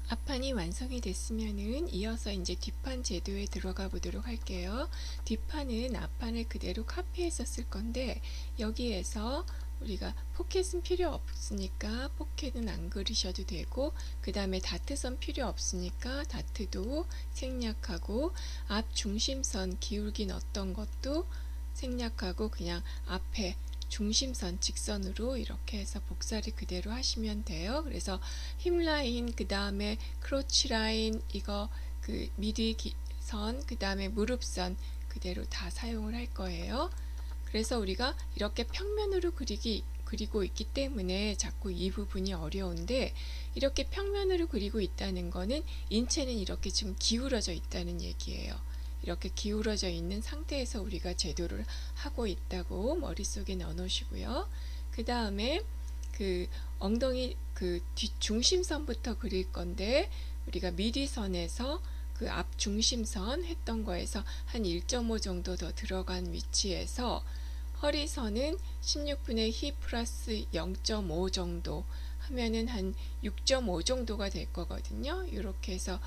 앞판이 완성이 됐으면은 이어서 이제 뒷판 제도에 들어가 보도록 할게요. 뒷판은 앞판을 그대로 카피했었을 건데 여기에서 우리가 포켓은 필요 없으니까 포켓은 안 그리셔도 되고, 그 다음에 다트선 필요 없으니까 다트도 생략하고, 앞 중심선 기울기 넣었던 것도 생략하고 그냥 앞에 중심선 직선으로 이렇게 해서 복사를 그대로 하시면 돼요. 그래서 힙 라인, 그 다음에 크로치 라인, 이거 그 미디 선, 그 다음에 무릎선 그대로 다 사용을 할 거예요. 그래서 우리가 이렇게 평면으로 그리고 있기 때문에 자꾸 이 부분이 어려운데, 이렇게 평면으로 그리고 있다는 거는 인체는 이렇게 좀 기울어져 있다는 얘기예요. 이렇게 기울어져 있는 상태에서 우리가 제도를 하고 있다고 머릿속에 넣어 놓으시고요. 그 다음에 그 엉덩이 그 뒷중심선부터 그릴 건데, 우리가 미디선에서 그 앞 중심선 했던 거에서 한 1.5 정도 더 들어간 위치에서 허리선은 16분의 힙 플러스 0.5 정도 하면은 한 6.5 정도가 될 거거든요. 이렇게 해서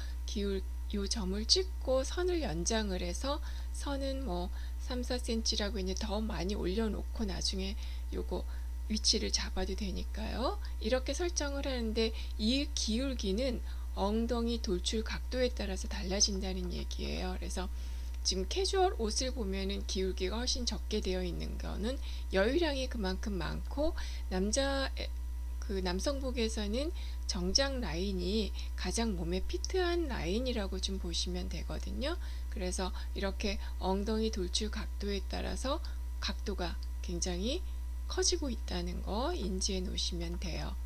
요 점을 찍고 선을 연장을 해서, 선은 뭐 3, 4cm라고 있는데 더 많이 올려놓고 나중에 요거 위치를 잡아도 되니까요. 이렇게 설정을 하는데 이 기울기는 엉덩이 돌출 각도에 따라서 달라진다는 얘기예요. 그래서 지금 캐주얼 옷을 보면은 기울기가 훨씬 적게 되어 있는 거는 여유량이 그만큼 많고, 남성복에서는 정장 라인이 가장 몸에 피트한 라인이라고 좀 보시면 되거든요. 그래서 이렇게 엉덩이 돌출 각도에 따라서 각도가 굉장히 커지고 있다는 거 인지해 놓으시면 돼요.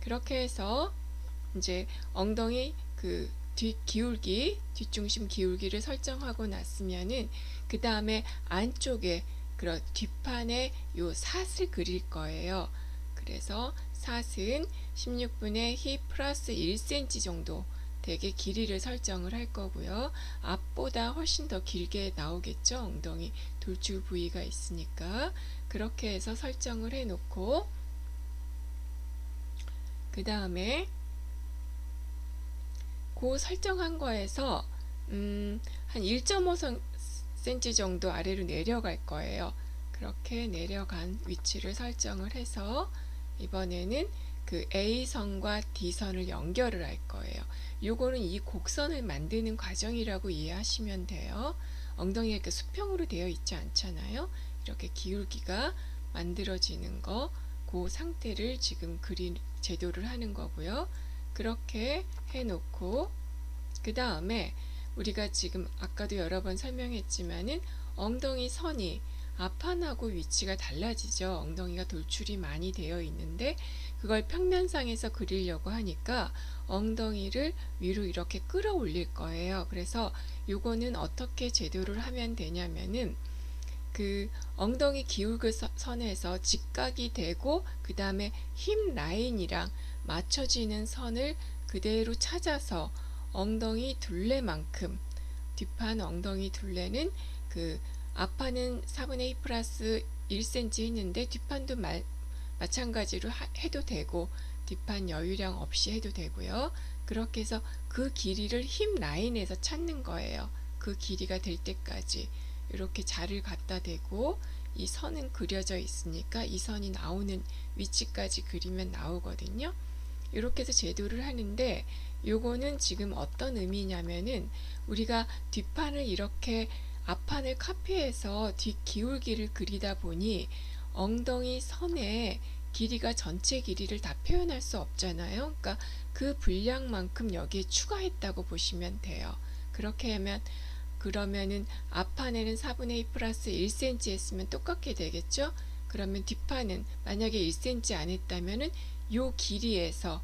그렇게 해서 이제 엉덩이 그 뒷중심 기울기를 설정하고 났으면은 그 다음에 안쪽에 그런 뒷판에 요 사슬 그릴 거예요. 그래서 사슬은 16분의 힙 플러스 1cm 정도 되게 길이를 설정을 할 거고요. 앞보다 훨씬 더 길게 나오겠죠. 엉덩이 돌출 부위가 있으니까. 그렇게 해서 설정을 해 놓고, 그 다음에 그 설정한 거에서 한 1.5cm 정도 아래로 내려갈 거예요. 그렇게 내려간 위치를 설정을 해서 이번에는 그 A선과 D선을 연결을 할 거예요. 요거는 이 곡선을 만드는 과정이라고 이해하시면 돼요. 엉덩이가 이렇게 수평으로 되어 있지 않잖아요. 이렇게 기울기가 만들어지는 거, 그 상태를 지금 제도를 하는 거고요. 그렇게 해놓고, 그 다음에 우리가 지금 아까도 여러 번 설명했지만은 엉덩이 선이 앞판하고 위치가 달라지죠. 엉덩이가 돌출이 많이 되어 있는데 그걸 평면상에서 그리려고 하니까 엉덩이를 위로 이렇게 끌어올릴 거예요. 그래서 요거는 어떻게 제도를 하면 되냐면은 그 엉덩이 기울기선에서 직각이 되고 그 다음에 힙 라인이랑 맞춰지는 선을 그대로 찾아서 엉덩이 둘레만큼, 뒷판 엉덩이 둘레는 그 앞판은 4분의 2 플러스 1cm 했는데 뒷판도 마찬가지로 해도 되고 뒷판 여유량 없이 해도 되고요. 그렇게 해서 그 길이를 힙 라인에서 찾는 거예요. 그 길이가 될 때까지 이렇게 자를 갖다 대고, 이 선은 그려져 있으니까 이 선이 나오는 위치까지 그리면 나오거든요. 이렇게 해서 제도를 하는데, 요거는 지금 어떤 의미냐면은 우리가 뒷판을 이렇게 앞판을 카피해서 뒷 기울기를 그리다 보니 엉덩이 선의 길이가 전체 길이를 다 표현할 수 없잖아요. 그러니까 그 분량만큼 여기에 추가했다고 보시면 돼요. 그렇게 하면, 그러면은 앞판에는 4분의 2 플러스 1cm 했으면 똑같게 되겠죠. 그러면 뒷판은 만약에 1cm 안 했다면은 요 길이에서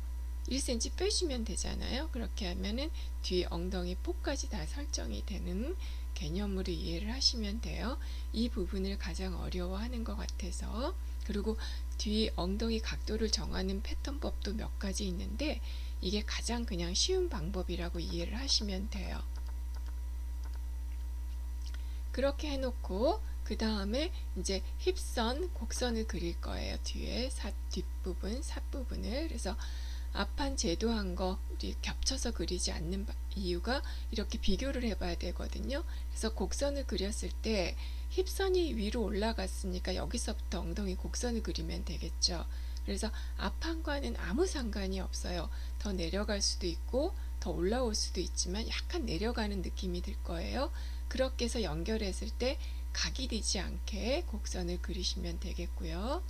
1cm 빼주면 되잖아요. 그렇게 하면은 뒤 엉덩이 폭까지 다 설정이 되는 개념으로 이해를 하시면 돼요. 이 부분을 가장 어려워하는 것 같아서. 그리고 뒤 엉덩이 각도를 정하는 패턴법도 몇 가지 있는데 이게 가장 그냥 쉬운 방법이라고 이해를 하시면 돼요. 그렇게 해놓고 그 다음에 이제 힙선, 곡선을 그릴 거예요. 뒤에 뒷부분, 삿부분을. 그래서 앞판 제도한 거 우리 겹쳐서 그리지 않는 이유가 이렇게 비교를 해봐야 되거든요. 그래서 곡선을 그렸을 때 힙선이 위로 올라갔으니까 여기서부터 엉덩이 곡선을 그리면 되겠죠. 그래서 앞판과는 아무 상관이 없어요. 더 내려갈 수도 있고 더 올라올 수도 있지만 약간 내려가는 느낌이 들 거예요. 그렇게 해서 연결했을 때 각이 되지 않게 곡선을 그리시면 되겠고요.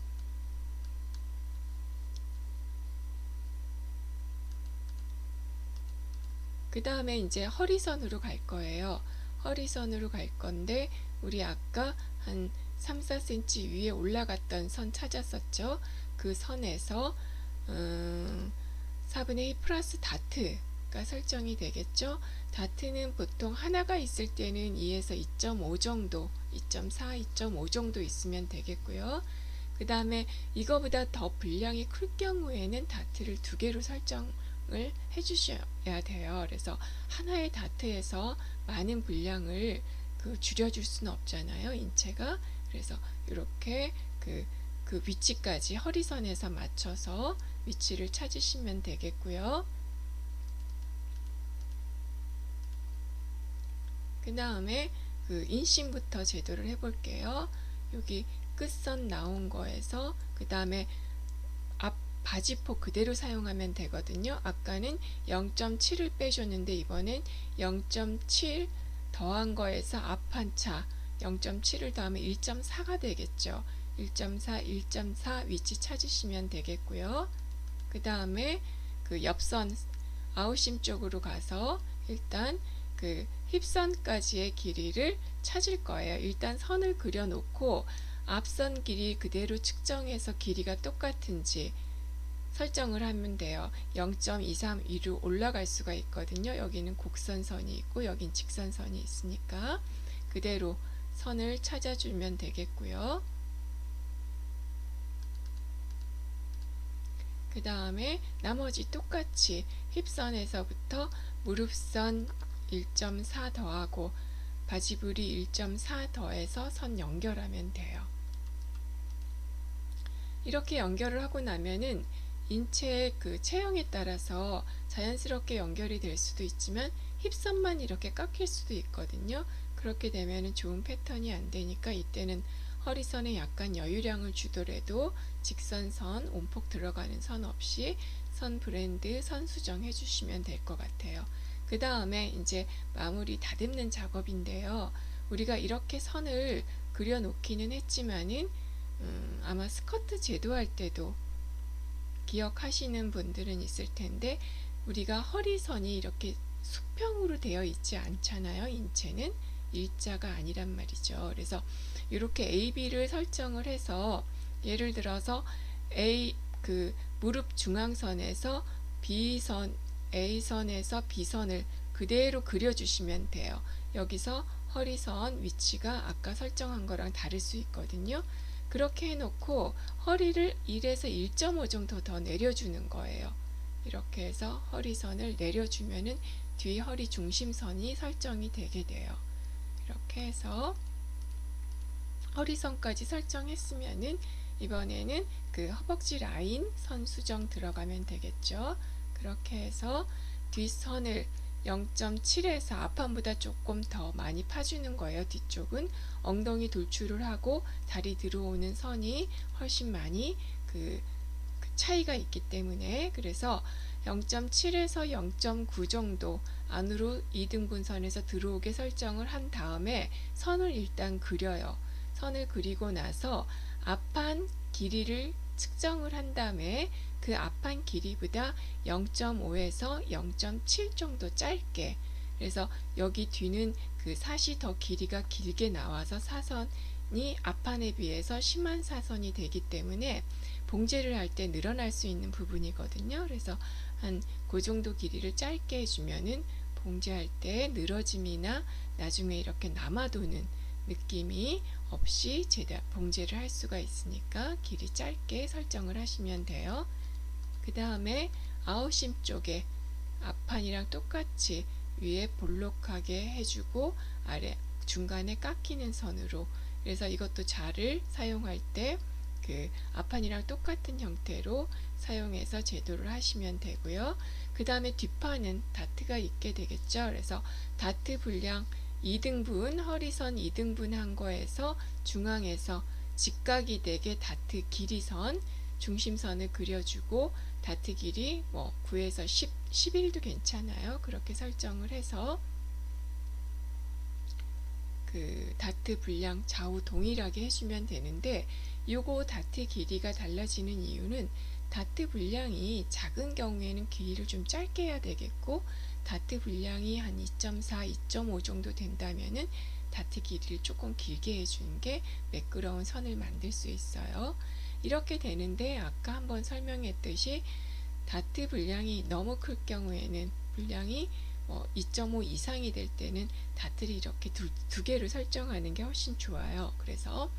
그 다음에 이제 허리선으로 갈 거예요. 허리선으로 갈 건데 우리 아까 한 3, 4cm 위에 올라갔던 선 찾았었죠. 그 선에서 4분의 2 플러스 다트가 설정이 되겠죠. 다트는 보통 하나가 있을 때는 2에서 2.5 정도, 2.4, 2.5 정도 있으면 되겠고요. 그 다음에 이거보다 더 분량이 클 경우에는 다트를 2개로 설정을 해주셔야 돼요. 그래서 하나의 다트에서 많은 분량을 줄여줄 수는 없잖아요, 인체가. 그래서 이렇게 그 위치까지 허리선에서 맞춰서 위치를 찾으시면 되겠고요. 그 다음에 인심부터 제도를 해볼게요. 여기 끝선 나온 거에서 그 다음에 앞 바지폭 그대로 사용하면 되거든요. 아까는 0.7을 빼줬는데 이번엔 0.7 더한 거에서 앞판차 0.7을 더하면 1.4가 되겠죠. 1.4, 1.4 위치 찾으시면 되겠고요. 그 다음에 옆선 아웃심 쪽으로 가서 일단 힙선까지의 길이를 찾을 거예요. 일단 선을 그려 놓고 앞선 길이 그대로 측정해서 길이가 똑같은지 설정을 하면 돼요. 0.23 위로 올라갈 수가 있거든요. 여기는 곡선선이 있고 여긴 직선선이 있으니까 그대로 선을 찾아주면 되겠고요. 그 다음에 나머지 똑같이 힙선에서부터 무릎선 1.4 더하고 바지불이 1.4 더해서 선 연결하면 돼요. 이렇게 연결을 하고 나면은 인체의 체형에 따라서 자연스럽게 연결이 될 수도 있지만 힙선만 이렇게 깎일 수도 있거든요. 그렇게 되면 좋은 패턴이 안 되니까 이때는 허리선에 약간 여유량을 주더라도 직선선, 온폭 들어가는 선 없이 선 브랜드, 선 수정해 주시면 될 것 같아요. 그 다음에 이제 마무리 다듬는 작업인데요. 우리가 이렇게 선을 그려 놓기는 했지만은 아마 스커트 제도할 때도 기억하시는 분들은 있을 텐데 우리가 허리선이 이렇게 수평으로 되어 있지 않잖아요. 인체는 일자가 아니란 말이죠. 그래서 이렇게 AB를 설정을 해서 예를 들어서 무릎 중앙선에서 B선, A선에서 B선을 그대로 그려주시면 돼요. 여기서 허리선 위치가 아까 설정한 거랑 다를 수 있거든요. 그렇게 해놓고 허리를 1에서 1.5 정도 더 내려주는 거예요. 이렇게 해서 허리선을 내려주면은 뒤 허리 중심선이 설정이 되게 돼요. 이렇게 해서 허리선까지 설정했으면은 이번에는 허벅지 라인 선 수정 들어가면 되겠죠. 그렇게 해서 뒷선을 0.7에서 앞판보다 조금 더 많이 파주는 거예요. 뒤쪽은 엉덩이 돌출을 하고 다리 들어오는 선이 훨씬 많이 차이가 있기 때문에 그래서 0.7에서 0.9 정도 안으로 2등분선에서 들어오게 설정을 한 다음에 선을 일단 그려요. 선을 그리고 나서 앞판 길이를 측정을 한 다음에 그 앞판 길이보다 0.5에서 0.7 정도 짧게, 그래서 여기 뒤는 사시 더 길이가 길게 나와서 사선이 앞판에 비해서 심한 사선이 되기 때문에 봉제를 할 때 늘어날 수 있는 부분이거든요. 그래서 한 그 정도 길이를 짧게 해주면은 봉제할 때 늘어짐이나 나중에 이렇게 남아도는 느낌이 없이 봉제를 할 수가 있으니까 길이 짧게 설정을 하시면 돼요. 그 다음에 아웃심 쪽에 앞판이랑 똑같이 위에 볼록하게 해주고 아래 중간에 깎이는 선으로, 그래서 이것도 자를 사용할 때 그 앞판이랑 똑같은 형태로 사용해서 제도를 하시면 되고요. 그 다음에 뒷판은 다트가 있게 되겠죠. 그래서 다트 분량 2등분, 허리선 2등분 한 거에서 중앙에서 직각이 되게 다트 길이선, 중심선을 그려주고 다트 길이 뭐 9에서 10, 11도 괜찮아요. 그렇게 설정을 해서 그 다트 분량 좌우 동일하게 해주면 되는데, 요거 다트 길이가 달라지는 이유는 다트 분량이 작은 경우에는 길이를 좀 짧게 해야 되겠고, 다트 분량이 한 2.4, 2.5 정도 된다면은 다트 길이를 조금 길게 해주는 게 매끄러운 선을 만들 수 있어요. 이렇게 되는데 아까 한번 설명했듯이 다트 분량이 너무 클 경우에는 분량이 2.5 이상이 될 때는 다트를 이렇게 두 개를 설정하는 게 훨씬 좋아요. 그래서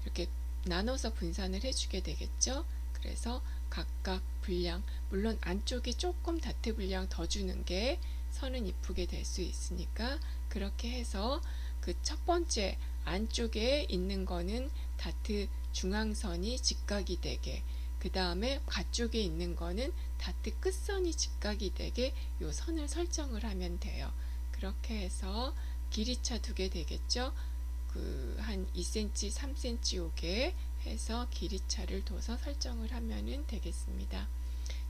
이렇게 나눠서 분산을 해주게 되겠죠. 그래서 각각 분량, 물론 안쪽에 조금 다트 분량 더 주는 게 선은 이쁘게 될 수 있으니까 그렇게 해서 그 첫 번째 안쪽에 있는 거는 다트 중앙선이 직각이 되게, 그 다음에 가쪽에 있는 거는 다트 끝선이 직각이 되게 요 선을 설정을 하면 돼요. 그렇게 해서 길이차 두 개 되겠죠. 그 한 2cm, 3cm 요게 해서 길이차를 둬서 설정을 하면 되겠습니다.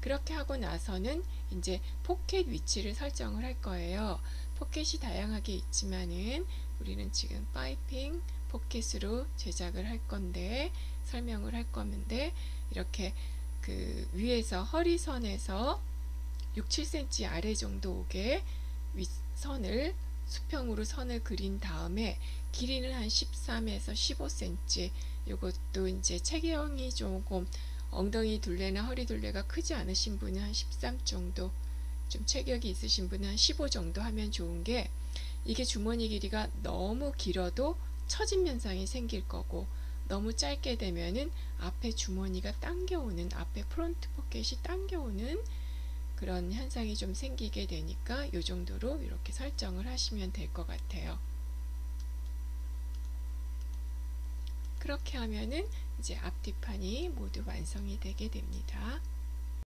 그렇게 하고 나서는 이제 포켓 위치를 설정을 할 거예요. 포켓이 다양하게 있지만은 우리는 지금 파이핑 포켓으로 제작을 할 건데, 설명을 할 건데, 이렇게 그 위에서 허리선에서 6, 7cm 아래 정도 오게 윗선을 수평으로 선을 그린 다음에 길이는 한 13에서 15cm, 이것도 이제 체형이 조금 엉덩이 둘레나 허리 둘레가 크지 않으신 분은 한 13 정도, 좀 체격이 있으신 분은 한 15 정도 하면 좋은 게, 이게 주머니 길이가 너무 길어도 처진 현상이 생길 거고, 너무 짧게 되면은 앞에 주머니가 당겨오는, 앞에 프론트 포켓이 당겨오는 그런 현상이 좀 생기게 되니까 이 정도로 이렇게 설정을 하시면 될 것 같아요. 그렇게 하면은 이제 앞뒤판이 모두 완성이 되게 됩니다.